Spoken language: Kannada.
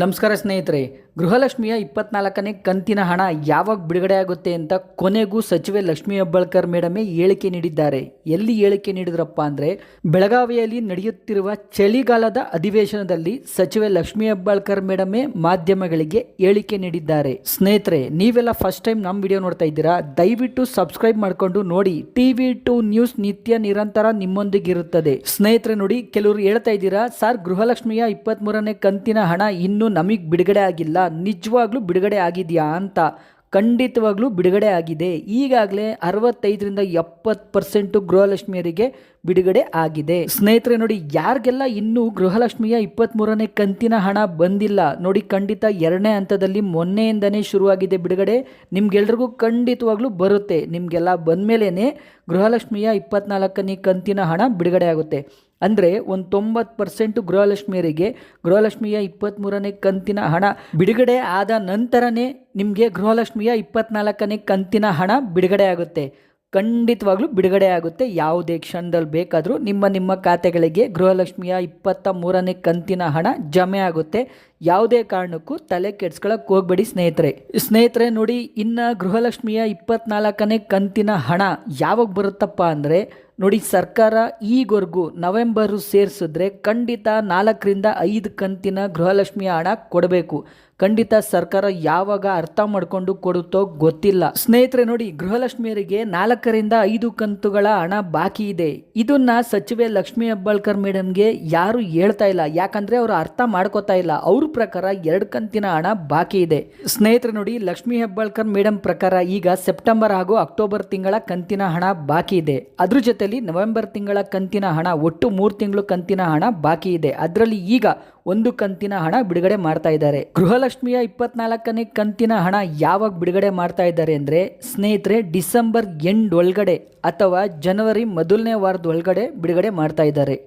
ನಮಸ್ಕಾರ ಸ್ನೇಹಿತರೆ, ಗೃಹಲಕ್ಷ್ಮಿಯ 24ನೇ ಕಂತಿನ ಹಣ ಯಾವಾಗ ಬಿಡುಗಡೆ ಆಗುತ್ತೆ ಅಂತ ಕೊನೆಗೂ ಸಚಿವೆ ಲಕ್ಷ್ಮೀ ಹೆಬ್ಬಾಳ್ಕರ್ ಮೇಡಮೇ ಹೇಳಿಕೆ ನೀಡಿದ್ದಾರೆ. ಎಲ್ಲಿ ಹೇಳಿಕೆ ನೀಡಿದ್ರಪ್ಪ ಅಂದರೆ, ಬೆಳಗಾವಿಯಲ್ಲಿ ನಡೆಯುತ್ತಿರುವ ಚಳಿಗಾಲದ ಅಧಿವೇಶನದಲ್ಲಿ ಸಚಿವೆ ಲಕ್ಷ್ಮೀ ಹೆಬ್ಬಾಳ್ಕರ್ ಮೇಡಮೇ ಮಾಧ್ಯಮಗಳಿಗೆ ಹೇಳಿಕೆ ನೀಡಿದ್ದಾರೆ. ಸ್ನೇಹಿತರೆ, ನೀವೆಲ್ಲ ಫಸ್ಟ್ ಟೈಮ್ ನಮ್ಮ ವಿಡಿಯೋ ನೋಡ್ತಾ ಇದ್ದೀರಾ, ದಯವಿಟ್ಟು ಸಬ್ಸ್ಕ್ರೈಬ್ ಮಾಡಿಕೊಂಡು ನೋಡಿ. TV2 ನ್ಯೂಸ್ ನಿತ್ಯ ನಿರಂತರ ನಿಮ್ಮೊಂದಿಗಿರುತ್ತದೆ. ಸ್ನೇಹಿತರೆ ನೋಡಿ, ಕೆಲವರು ಹೇಳ್ತಾ ಇದ್ದೀರಾ, ಸರ್ ಗೃಹಲಕ್ಷ್ಮಿಯ 23ನೇ ಕಂತಿನ ಹಣ ಇನ್ನೂ ನಮಗೆ ಬಿಡುಗಡೆ ಆಗಿಲ್ಲ, ನಿಜವಾಗ್ಲೂ ಬಿಡುಗಡೆ ಆಗಿದೆಯಾ ಅಂತ. ಖಂಡಿತವಾಗ್ಲೂ ಬಿಡುಗಡೆ ಆಗಿದೆ. ಈಗಾಗಲೇ 65-70% ಗೃಹಲಕ್ಷ್ಮಿಯರಿಗೆ ಬಿಡುಗಡೆ ಆಗಿದೆ. ಸ್ನೇಹಿತರೆ ನೋಡಿ, ಯಾರಿಗೆಲ್ಲ ಇನ್ನೂ ಗೃಹಲಕ್ಷ್ಮಿಯ 23ನೇ ಕಂತಿನ ಹಣ ಬಂದಿಲ್ಲ ನೋಡಿ, ಖಂಡಿತ 2ನೇ ಹಂತದಲ್ಲಿ ಮೊನ್ನೆಯಿಂದನೇ ಶುರುವಾಗಿದೆ ಬಿಡುಗಡೆ. ನಿಮ್ಗೆಲ್ರಿಗೂ ಖಂಡಿತವಾಗ್ಲೂ ಬರುತ್ತೆ. ನಿಮಗೆಲ್ಲ ಬಂದಮೇಲೆ ಗೃಹಲಕ್ಷ್ಮಿಯ 24ನೇ ಕಂತಿನ ಹಣ ಬಿಡುಗಡೆ ಆಗುತ್ತೆ. ಅಂದರೆ ಒಂದು 90% ಗೃಹಲಕ್ಷ್ಮಿಯರಿಗೆ ಗೃಹಲಕ್ಷ್ಮಿಯ 23ನೇ ಕಂತಿನ ಹಣ ಬಿಡುಗಡೆ ಆದ ನಂತರನೇ ನಿಮಗೆ ಗೃಹಲಕ್ಷ್ಮಿಯ 24ನೇ ಕಂತಿನ ಹಣ ಬಿಡುಗಡೆ ಆಗುತ್ತೆ. ಖಂಡಿತವಾಗ್ಲೂ ಬಿಡುಗಡೆ ಆಗುತ್ತೆ. ಯಾವುದೇ ಕ್ಷಣದಲ್ಲಿ ಬೇಕಾದರೂ ನಿಮ್ಮ ಖಾತೆಗಳಿಗೆ ಗೃಹಲಕ್ಷ್ಮಿಯ 23ನೇ ಕಂತಿನ ಹಣ ಜಮೆ ಆಗುತ್ತೆ. ಯಾವುದೇ ಕಾರಣಕ್ಕೂ ತಲೆ ಕೆಡ್ಸ್ಕೊಳಕ್ಕೆ ಹೋಗ್ಬೇಡಿ ಸ್ನೇಹಿತರೆ ನೋಡಿ, ಇನ್ನು ಗೃಹಲಕ್ಷ್ಮಿಯ 24ನೇ ಕಂತಿನ ಹಣ ಯಾವಾಗ ಬರುತ್ತಪ್ಪ ಅಂದರೆ ನೋಡಿ, ಸರ್ಕಾರ ಈವರೆಗೂ ನವೆಂಬರು ಸೇರಿಸಿದ್ರೆ ಖಂಡಿತ 4-5 ಕಂತಿನ ಗೃಹಲಕ್ಷ್ಮಿಯ ಹಣ ಕೊಡಬೇಕು. ಖಂಡಿತ ಸರ್ಕಾರ ಯಾವಾಗ ಅರ್ಥ ಮಾಡಿಕೊಂಡು ಕೊಡುತ್ತೋ ಗೊತ್ತಿಲ್ಲ. ಸ್ನೇಹಿತರೆ ನೋಡಿ, ಗೃಹಲಕ್ಷ್ಮಿಯರಿಗೆ 4-5 ಕಂತುಗಳ ಹಣ ಬಾಕಿ ಇದೆ. ಇದನ್ನ ಸಚಿವೆ ಲಕ್ಷ್ಮೀ ಹೆಬ್ಬಾಳ್ಕರ್ ಮೇಡಮ್ಗೆ ಯಾರು ಹೇಳ್ತಾ ಇಲ್ಲ, ಯಾಕಂದ್ರೆ ಅವರು ಅರ್ಥ ಮಾಡ್ಕೋತಾ ಇಲ್ಲ. ಅವ್ರ ಪ್ರಕಾರ 2 ಕಂತಿನ ಹಣ ಬಾಕಿ ಇದೆ. ಸ್ನೇಹಿತರೆ ನೋಡಿ, ಲಕ್ಷ್ಮೀ ಹೆಬ್ಬಾಳ್ಕರ್ ಮೇಡಮ್ ಪ್ರಕಾರ ಈಗ ಸೆಪ್ಟೆಂಬರ್ ಹಾಗೂ ಅಕ್ಟೋಬರ್ ತಿಂಗಳ ಕಂತಿನ ಹಣ ಬಾಕಿ ಇದೆ. ಅದ್ರ ಜೊತೆಲಿ ನವೆಂಬರ್ ತಿಂಗಳ ಕಂತಿನ ಹಣ, ಒಟ್ಟು 3 ತಿಂಗಳು ಕಂತಿನ ಹಣ ಬಾಕಿ ಇದೆ. ಅದರಲ್ಲಿ ಈಗ 1 ಕಂತಿನ ಹಣ ಬಿಡುಗಡೆ ಮಾಡ್ತಾ ಇದ್ದಾರೆ. ಗೃಹಲಕ್ಷ್ಮಿಯ 24ನೇ ಕಂತಿನ ಹಣ ಯಾವಾಗ ಬಿಡುಗಡೆ ಮಾಡ್ತಾ ಇದ್ದಾರೆ ಅಂದರೆ ಸ್ನೇಹಿತರೆ, ಡಿಸೆಂಬರ್ ಎಂಡ್ ಒಳಗಡೆ ಅಥವಾ ಜನವರಿ ಮೊದಲನೇ ವಾರದ ಒಳಗಡೆ ಬಿಡುಗಡೆ ಮಾಡ್ತಾ ಇದ್ದಾರೆ.